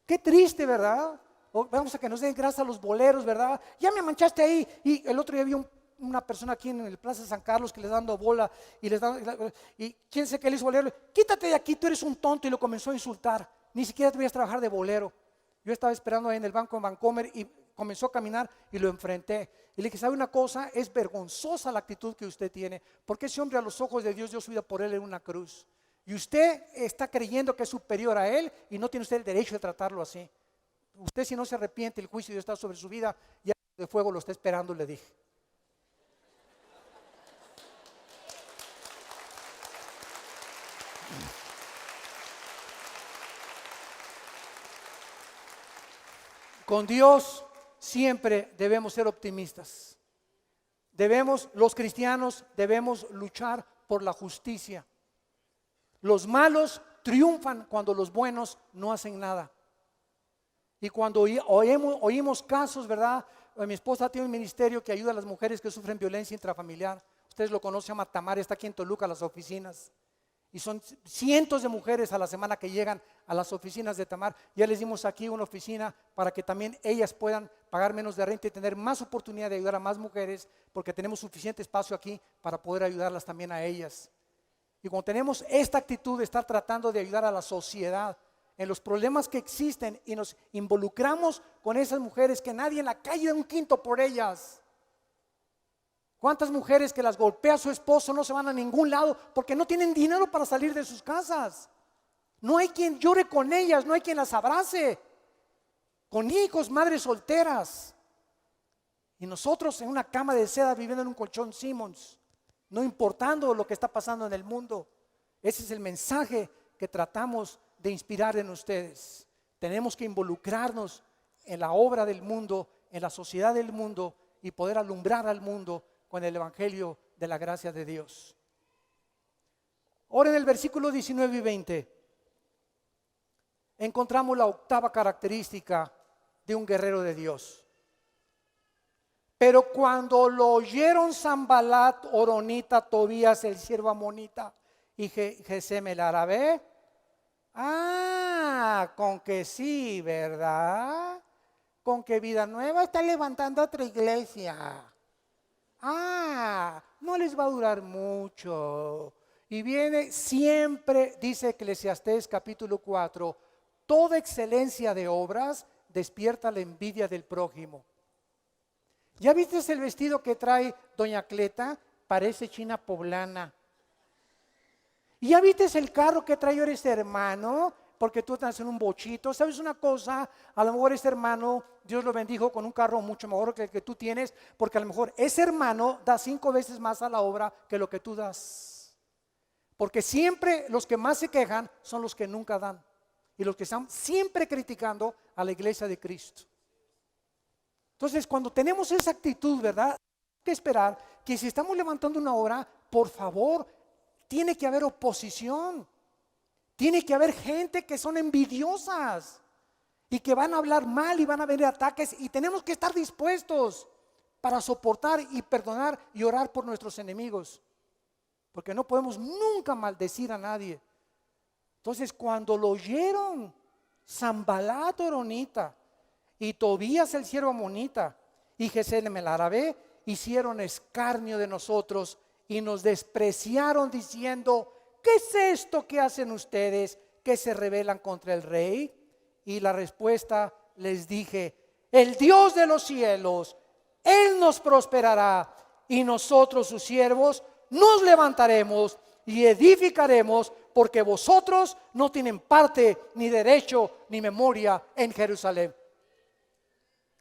Qué triste, ¿verdad? Vamos a que nos den grasa a los boleros, ¿verdad? Ya me manchaste ahí. Y el otro día vi una persona aquí en el Plaza San Carlos que les dando bola y quién sé qué le hizo bolero. Quítate de aquí, tú eres un tonto, y lo comenzó a insultar. Ni siquiera te voy a trabajar de bolero. Yo estaba esperando ahí en el banco en Vancomer y comenzó a caminar y lo enfrenté. Y le dije, ¿sabe una cosa? Es vergonzosa la actitud que usted tiene, porque ese hombre a los ojos de Dios dio su vida por él en una cruz. Y usted está creyendo que es superior a él y no tiene usted el derecho de tratarlo así. Usted, si no se arrepiente, el juicio de Dios está sobre su vida, ya de fuego lo está esperando, le dije. Con Dios siempre debemos ser optimistas. Los cristianos debemos luchar por la justicia. Los malos triunfan cuando los buenos no hacen nada. Y cuando oímos casos, ¿verdad? Mi esposa tiene un ministerio que ayuda a las mujeres que sufren violencia intrafamiliar. Ustedes lo conocen, se llama Tamar, está aquí en Toluca, las oficinas. Y son cientos de mujeres a la semana que llegan a las oficinas de Tamar. Ya les dimos aquí una oficina para que también ellas puedan pagar menos de renta y tener más oportunidad de ayudar a más mujeres, porque tenemos suficiente espacio aquí para poder ayudarlas también a ellas. Y cuando tenemos esta actitud de estar tratando de ayudar a la sociedad en los problemas que existen y nos involucramos con esas mujeres, que nadie en la calle da un quinto por ellas. ¿Cuántas mujeres que las golpea su esposo no se van a ningún lado porque no tienen dinero para salir de sus casas? No hay quien llore con ellas, no hay quien las abrace. Con hijos, madres solteras. Y nosotros en una cama de seda viviendo en un colchón Simmons, no importando lo que está pasando en el mundo. Ese es el mensaje que tratamos de inspirar en ustedes. Tenemos que involucrarnos en la obra del mundo, en la sociedad del mundo, y poder alumbrar al mundo con el evangelio de la gracia de Dios. Ahora en el versículo 19 y 20 encontramos la octava característica de un guerrero de Dios. Pero cuando lo oyeron Sanbalat, Horonita, Tobías, el siervo amonita, y Gesem el árabe, con que sí, ¿verdad? Con que Vida Nueva está levantando otra iglesia. No les va a durar mucho. Y viene siempre, dice Eclesiastés capítulo 4, toda excelencia de obras despierta la envidia del prójimo. ¿Ya viste el vestido que trae doña Cleta? Parece china poblana. ¿Y ya viste el carro que trae ahora este hermano? Porque tú estás en un bochito. ¿Sabes una cosa? A lo mejor este hermano, Dios lo bendijo con un carro mucho mejor que el que tú tienes, porque a lo mejor ese hermano da 5 veces más a la obra que lo que tú das. Porque siempre los que más se quejan son los que nunca dan. Y los que están siempre criticando a la iglesia de Cristo. Entonces, cuando tenemos esa actitud, ¿verdad? Hay que esperar que si estamos levantando una obra, por favor, tiene que haber oposición. Tiene que haber gente que son envidiosas y que van a hablar mal y van a venir ataques, y tenemos que estar dispuestos para soportar y perdonar y orar por nuestros enemigos, porque no podemos nunca maldecir a nadie. Entonces, cuando lo oyeron Sanbalat Horonita y Tobías el siervo amonita y Gesem el árabe, hicieron escarnio de nosotros y nos despreciaron diciendo: ¿qué es esto que hacen ustedes que se rebelan contra el rey? Y la respuesta les dije: el Dios de los cielos, Él nos prosperará, y nosotros sus siervos nos levantaremos y edificaremos, porque vosotros no tienen parte, ni derecho, ni memoria en Jerusalén.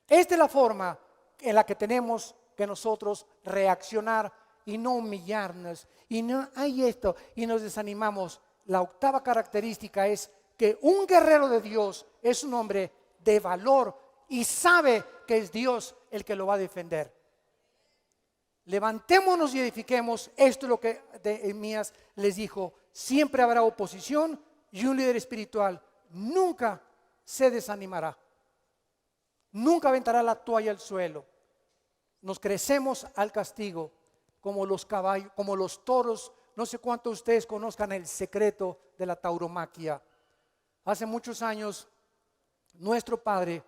Esta es la forma en la que tenemos que nosotros reaccionar y no humillarnos y no hay esto y nos desanimamos. La octava característica es que un guerrero de Dios es un hombre de valor y sabe que es Dios el que lo va a defender. Levantémonos y edifiquemos. Esto es lo que Nehemías les dijo: siempre habrá oposición y un líder espiritual nunca se desanimará, nunca aventará la toalla al suelo. Nos crecemos al castigo como los caballos, como los toros. No sé cuántos de ustedes conozcan el secreto de la tauromaquia. Hace muchos años nuestro padre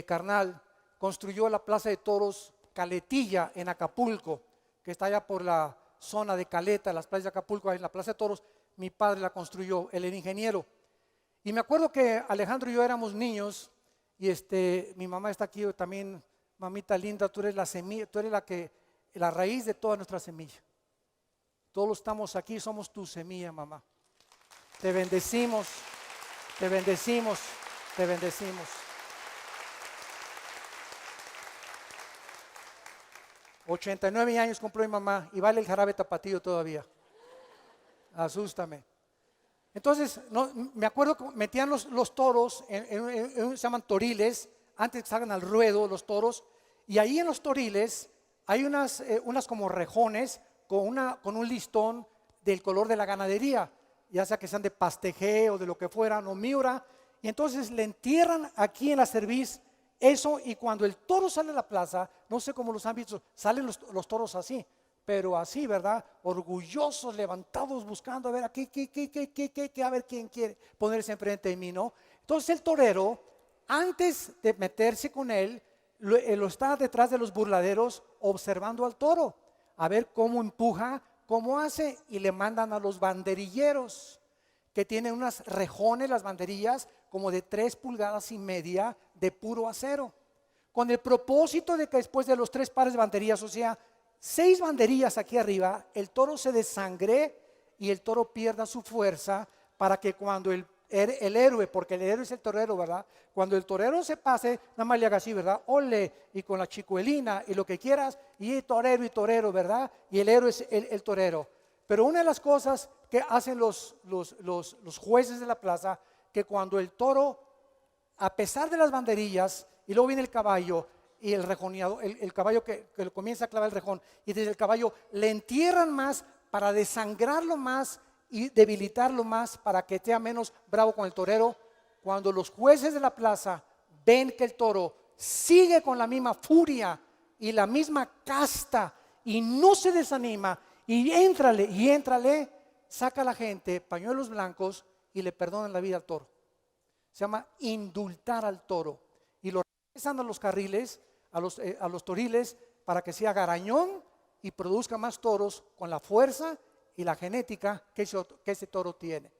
carnal construyó la plaza de toros Caletilla en Acapulco, que está allá por la zona de Caleta, las playas de Acapulco. En la plaza de toros mi padre la construyó, él era ingeniero. Y me acuerdo que Alejandro y yo éramos niños, y mi mamá está aquí también. Mamita linda, tú eres la semilla, tú eres la raíz de toda nuestra semilla. Todos estamos aquí, somos tu semilla, mamá. Te bendecimos, te bendecimos, te bendecimos. 89 años cumplió mi mamá y vale el jarabe tapatío todavía. Asústame. Entonces, me acuerdo que metían los toros, se llaman toriles, antes que salgan al ruedo los toros, y ahí en los toriles hay unas como rejones con un listón del color de la ganadería, ya sea que sean de pastegé o de lo que fuera, no miura, y entonces le entierran aquí en la cerviz eso, y cuando el toro sale a la plaza, no sé cómo los han visto, salen los toros así, pero así, ¿verdad? Orgullosos, levantados, buscando a ver aquí, a ver quién quiere ponerse enfrente de mí, ¿no? Entonces el torero, antes de meterse con él, lo está detrás de los burladeros observando al toro, a ver cómo empuja, cómo hace, y le mandan a los banderilleros, que tienen unas rejones, las banderillas, como de 3,5 pulgadas de puro acero, con el propósito de que después de los 3 pares de banderillas, o sea, 6 banderillas aquí arriba, el toro se desangre y el toro pierda su fuerza, para que cuando el héroe, porque el héroe es el torero, ¿verdad? Cuando el torero se pase, nada más le haga así, ¿verdad? Ole, y con la chicuelina y lo que quieras, y torero, ¿verdad? Y el héroe es el torero. Pero una de las cosas que hacen los jueces de la plaza, que cuando el toro, a pesar de las banderillas, y luego viene el caballo y el rejoneado, el caballo que le comienza a clavar el rejón, y desde el caballo le entierran más para desangrarlo más y debilitarlo más, para que sea menos bravo con el torero. Cuando los jueces de la plaza ven que el toro sigue con la misma furia y la misma casta y no se desanima, y éntrale, saca a la gente pañuelos blancos y le perdonan la vida al toro. Se llama indultar al toro, y lo regresan a los carriles, a los toriles, para que sea garañón y produzca más toros con la fuerza y la genética que ese toro tiene.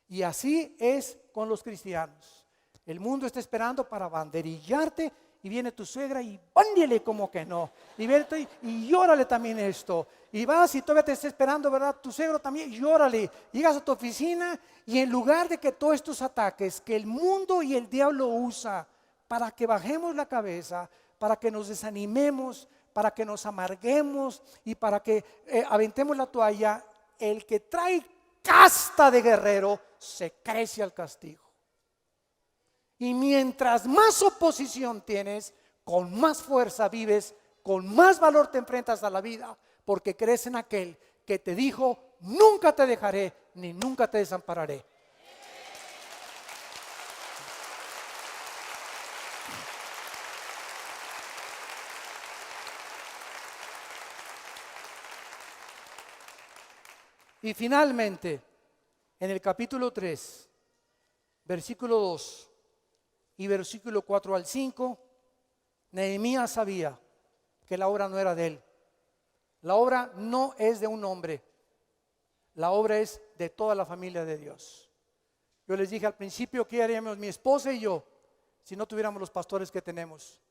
Y así es con los cristianos. El mundo está esperando para banderillarte, y viene tu suegra y bándele como que no, y llórale también esto, y vas y todavía te está esperando, ¿verdad? Tu suegro también, llórale. Llegas a tu oficina, y en lugar de que todos estos ataques que el mundo y el diablo usa para que bajemos la cabeza, para que nos desanimemos, para que nos amarguemos y para que aventemos la toalla, el que trae casta de guerrero se crece al castigo. Y mientras más oposición tienes, con más fuerza vives, con más valor te enfrentas a la vida, porque crees en aquel que te dijo: nunca te dejaré ni nunca te desampararé. Y finalmente, en el capítulo 3, versículo 2 y versículo 4 al 5, Nehemías sabía que la obra no era de él. La obra no es de un hombre, la obra es de toda la familia de Dios. Yo les dije al principio: ¿qué haríamos mi esposa y yo si no tuviéramos los pastores que tenemos?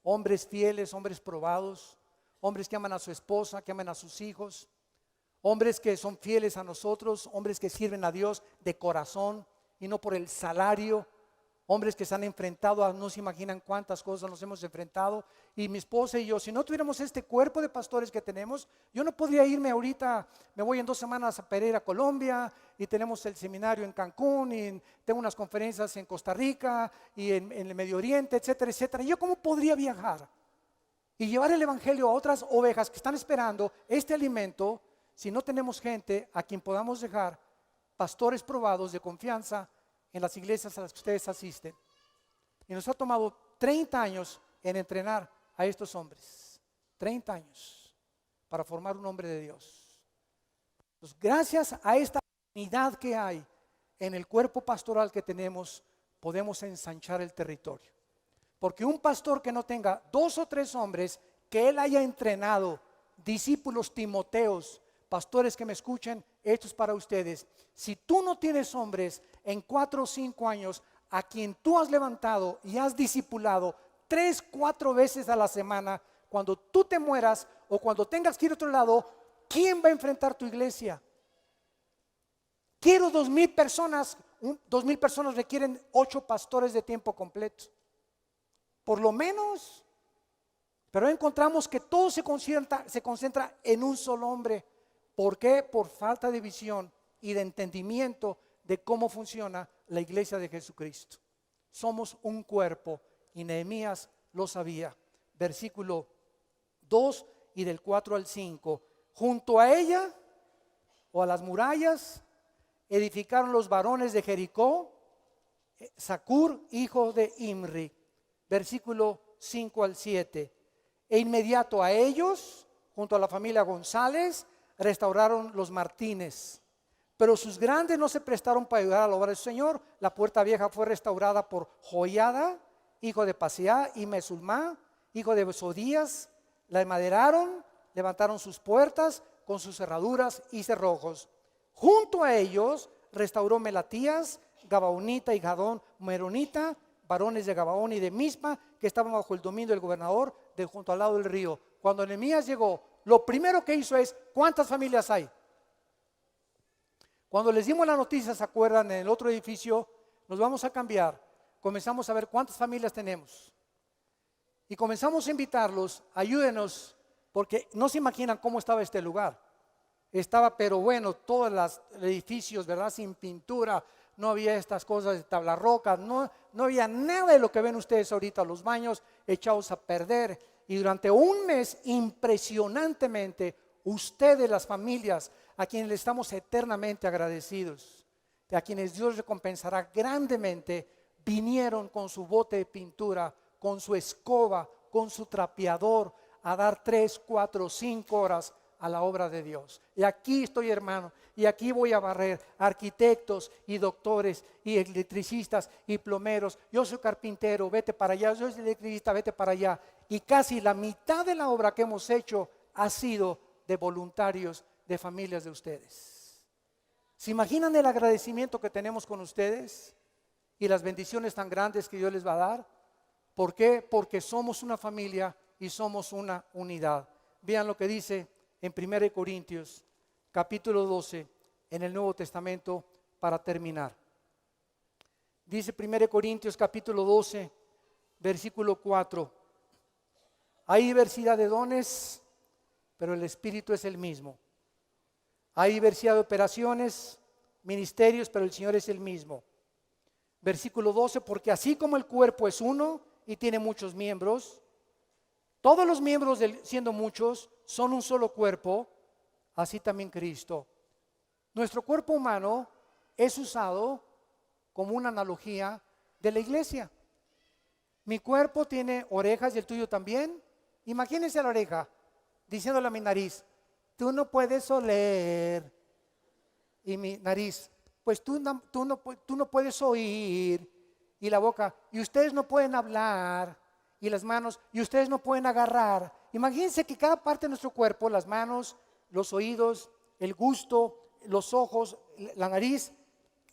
Hombres fieles, hombres probados, hombres que aman a su esposa, que aman a sus hijos, hombres que son fieles a nosotros, hombres que sirven a Dios de corazón y no por el salario, hombres que se han enfrentado a no se imaginan cuántas cosas nos hemos enfrentado. Y mi esposa y yo, si no tuviéramos este cuerpo de pastores que tenemos, yo no podría irme ahorita. Me voy en 2 semanas a Pereira, Colombia, y tenemos el seminario en Cancún, y tengo unas conferencias en Costa Rica y en el Medio Oriente, etcétera, etcétera. ¿Y yo cómo podría viajar y llevar el evangelio a otras ovejas que están esperando este alimento, si no tenemos gente a quien podamos dejar, pastores probados de confianza en las iglesias a las que ustedes asisten? Y nos ha tomado 30 años en entrenar a estos hombres, 30 años para formar un hombre de Dios. Pues gracias a esta unidad que hay en el cuerpo pastoral que tenemos, podemos ensanchar el territorio. Porque un pastor que no tenga 2 o 3 hombres que él haya entrenado, discípulos Timoteos, pastores que me escuchen, esto es para ustedes. Si tú no tienes hombres en 4 o 5 años a quien tú has levantado y has discipulado 3, 4 veces a la semana, cuando tú te mueras o cuando tengas que ir a otro lado, ¿quién va a enfrentar tu iglesia? Quiero 2,000 personas. 2,000 personas requieren 8 pastores de tiempo completo, por lo menos. Pero encontramos que todo se concentra en un solo hombre. ¿Por qué? Por falta de visión y de entendimiento de cómo funciona la iglesia de Jesucristo. Somos un cuerpo y Nehemías lo sabía. Versículo 2 y del 4 al 5. Junto a ella o a las murallas edificaron los varones de Jericó, Zacur, hijo de Imri. Versículo 5 al 7. E inmediato a ellos, junto a la familia González, restauraron los Martínez. Pero sus grandes no se prestaron para ayudar a la obra del Señor. La puerta vieja fue restaurada por Joiada, hijo de Paseá, y Mesulmá, hijo de Besodías. La enmaderaron, levantaron sus puertas con sus cerraduras y cerrojos. Junto a ellos restauró Melatías, Gabaonita y Gadón Meronita, varones de Gabaón y de Mispa, que estaban bajo el dominio del gobernador de junto al lado del río. Cuando Nehemías llegó, lo primero que hizo es: ¿cuántas familias hay? Cuando les dimos la noticia, ¿se acuerdan? En el otro edificio, nos vamos a cambiar. Comenzamos a ver cuántas familias tenemos. Y comenzamos a invitarlos: ayúdenos, porque no se imaginan cómo estaba este lugar. Estaba, pero bueno, todos los edificios, ¿verdad? Sin pintura, no había estas cosas de tabla roca, no había nada de lo que ven ustedes ahorita, los baños echados a perder. Y durante un mes, impresionantemente, ustedes, las familias, a quienes le estamos eternamente agradecidos, a quienes Dios recompensará grandemente, vinieron con su bote de pintura, con su escoba, con su trapeador, a dar 3, 4, 5 horas a la obra de Dios. Y aquí estoy, hermano, y aquí voy a barrer arquitectos y doctores y electricistas y plomeros. Yo soy carpintero, vete para allá. Yo soy electricista, vete para allá. Y casi la mitad de la obra que hemos hecho ha sido de voluntarios, de familias de ustedes. ¿Se imaginan el agradecimiento que tenemos con ustedes y las bendiciones tan grandes que Dios les va a dar? ¿Por qué? Porque somos una familia y somos una unidad. Vean lo que dice en 1 Corintios capítulo 12 en el Nuevo Testamento para terminar. Dice 1 Corintios capítulo 12 versículo 4: hay diversidad de dones, pero el Espíritu es el mismo. Hay diversidad de operaciones, ministerios, pero el Señor es el mismo. Versículo 12: porque así como el cuerpo es uno y tiene muchos miembros, todos los miembros, siendo muchos, son un solo cuerpo, así también Cristo. Nuestro cuerpo humano es usado como una analogía de la iglesia. Mi cuerpo tiene orejas y el tuyo también. Imagínense la oreja diciéndole a mi nariz: tú no puedes oler. Y mi nariz: pues tú no puedes oír. Y la boca: y ustedes no pueden hablar. Y las manos: y ustedes no pueden agarrar. Imagínense que cada parte de nuestro cuerpo, las manos, los oídos, el gusto, los ojos, la nariz,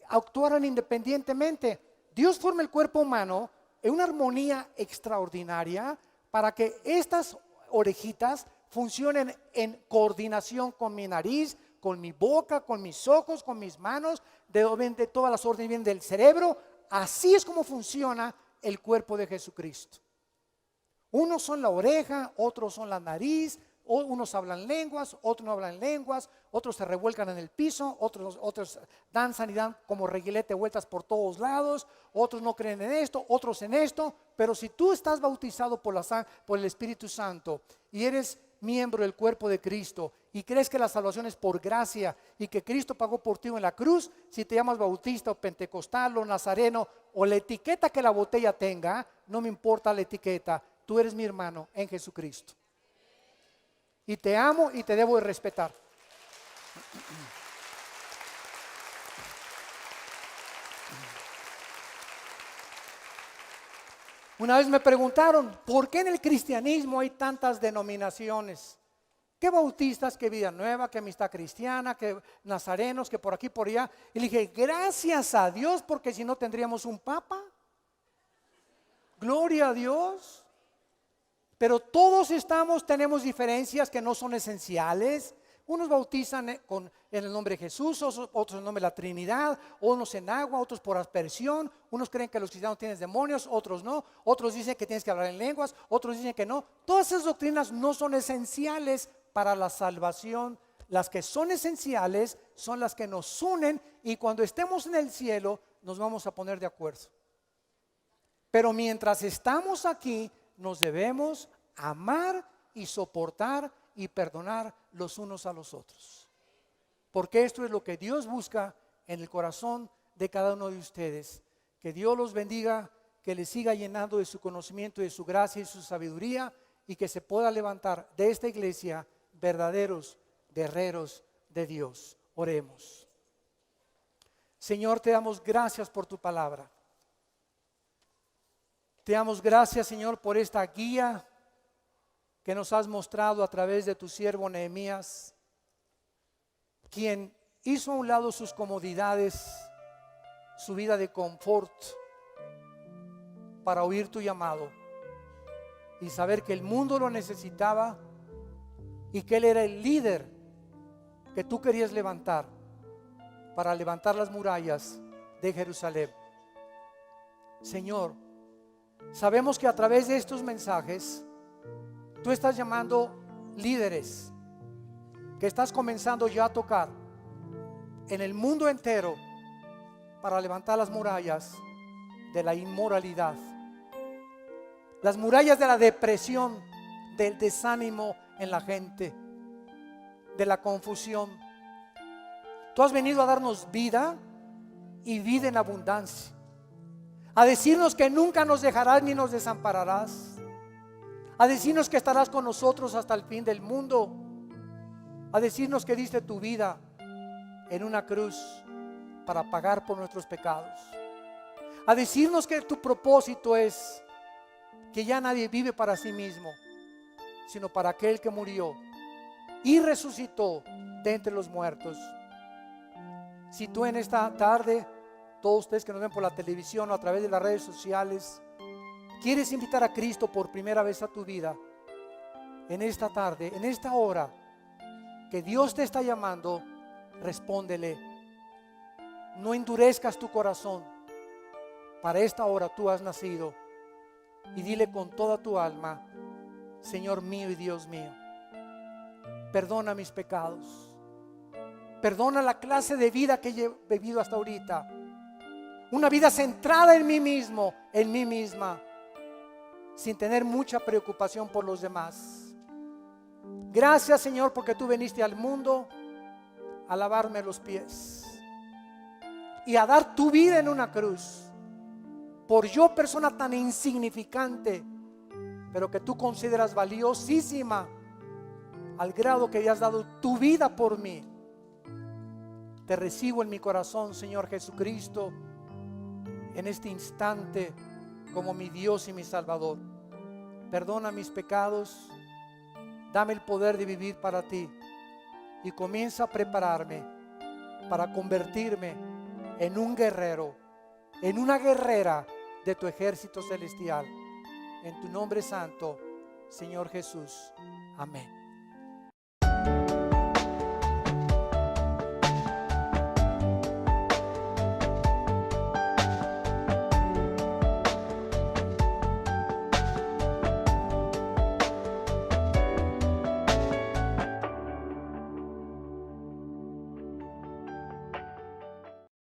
actuaran independientemente. Dios forma el cuerpo humano en una armonía extraordinaria para que estas orejitas funcionen en coordinación con mi nariz, con mi boca, con mis ojos, con mis manos, de todas las órdenes vienen del cerebro. Así es como funciona el cuerpo de Jesucristo. Unos son la oreja, otros son la nariz, unos hablan lenguas, otros no hablan lenguas, otros se revuelcan en el piso, otros danzan y dan como reguilete vueltas por todos lados, otros no creen en esto, otros en esto. Pero si tú estás bautizado por el Espíritu Santo y eres miembro del cuerpo de Cristo y crees que la salvación es por gracia y que Cristo pagó por ti en la cruz, si te llamas bautista o pentecostal o nazareno o la etiqueta que la botella tenga, no me importa la etiqueta, tú eres mi hermano en Jesucristo. Y te amo y te debo de respetar. Una vez me preguntaron: ¿por qué en el cristianismo hay tantas denominaciones? ¿Qué bautistas, qué vida nueva, qué amistad cristiana, qué nazarenos, que por aquí, por allá? Y le dije: gracias a Dios, porque si no tendríamos un papa. Gloria a Dios. Pero todos tenemos diferencias que no son esenciales. Unos bautizan en el nombre de Jesús, otros en el nombre de la Trinidad, unos en agua, otros por aspersión. Unos creen que los cristianos tienen demonios, otros no. Otros dicen que tienes que hablar en lenguas, otros dicen que no. Todas esas doctrinas no son esenciales para la salvación. Las que son esenciales son las que nos unen, y cuando estemos en el cielo nos vamos a poner de acuerdo. Pero mientras estamos aquí, nos debemos amar y soportar y perdonar los unos a los otros. Porque esto es lo que Dios busca en el corazón de cada uno de ustedes. Que Dios los bendiga, que les siga llenando de su conocimiento, de su gracia y su sabiduría, y que se pueda levantar de esta iglesia verdaderos guerreros de Dios. Oremos. Señor, te damos gracias por tu palabra. Te damos gracias, Señor, por esta guía que nos has mostrado a través de tu siervo Nehemías, quien hizo a un lado sus comodidades, su vida de confort, para oír tu llamado y saber que el mundo lo necesitaba y que él era el líder que tú querías levantar para levantar las murallas de Jerusalén. Señor, sabemos que a través de estos mensajes tú estás llamando líderes que estás comenzando ya a tocar en el mundo entero para levantar las murallas de la inmoralidad, las murallas de la depresión, del desánimo en la gente, de la confusión. Tú has venido a darnos vida y vida en abundancia, a decirnos que nunca nos dejarás ni nos desampararás, a decirnos que estarás con nosotros hasta el fin del mundo, a decirnos que diste tu vida en una cruz para pagar por nuestros pecados, a decirnos que tu propósito es que ya nadie vive para sí mismo, sino para aquel que murió y resucitó de entre los muertos. Si tú en esta tarde, todos ustedes que nos ven por la televisión o a través de las redes sociales, quieres invitar a Cristo por primera vez a tu vida, en esta tarde, en esta hora que Dios te está llamando, respóndele. No endurezcas tu corazón. Para esta hora tú has nacido, y dile con toda tu alma: Señor mío y Dios mío, perdona mis pecados, perdona la clase de vida que he vivido hasta ahorita, una vida centrada en mí mismo, en mí misma, sin tener mucha preocupación por los demás. Gracias, Señor, porque tú viniste al mundo a lavarme los pies y a dar tu vida en una cruz, por yo, persona tan insignificante, pero que tú consideras valiosísima, al grado que hayas dado tu vida por mí. Te recibo en mi corazón, Señor Jesucristo, en este instante como mi Dios y mi Salvador. Perdona mis pecados, dame el poder de vivir para ti y comienza a prepararme para convertirme en un guerrero, en una guerrera de tu ejército celestial. En tu nombre santo, Señor Jesús. Amén.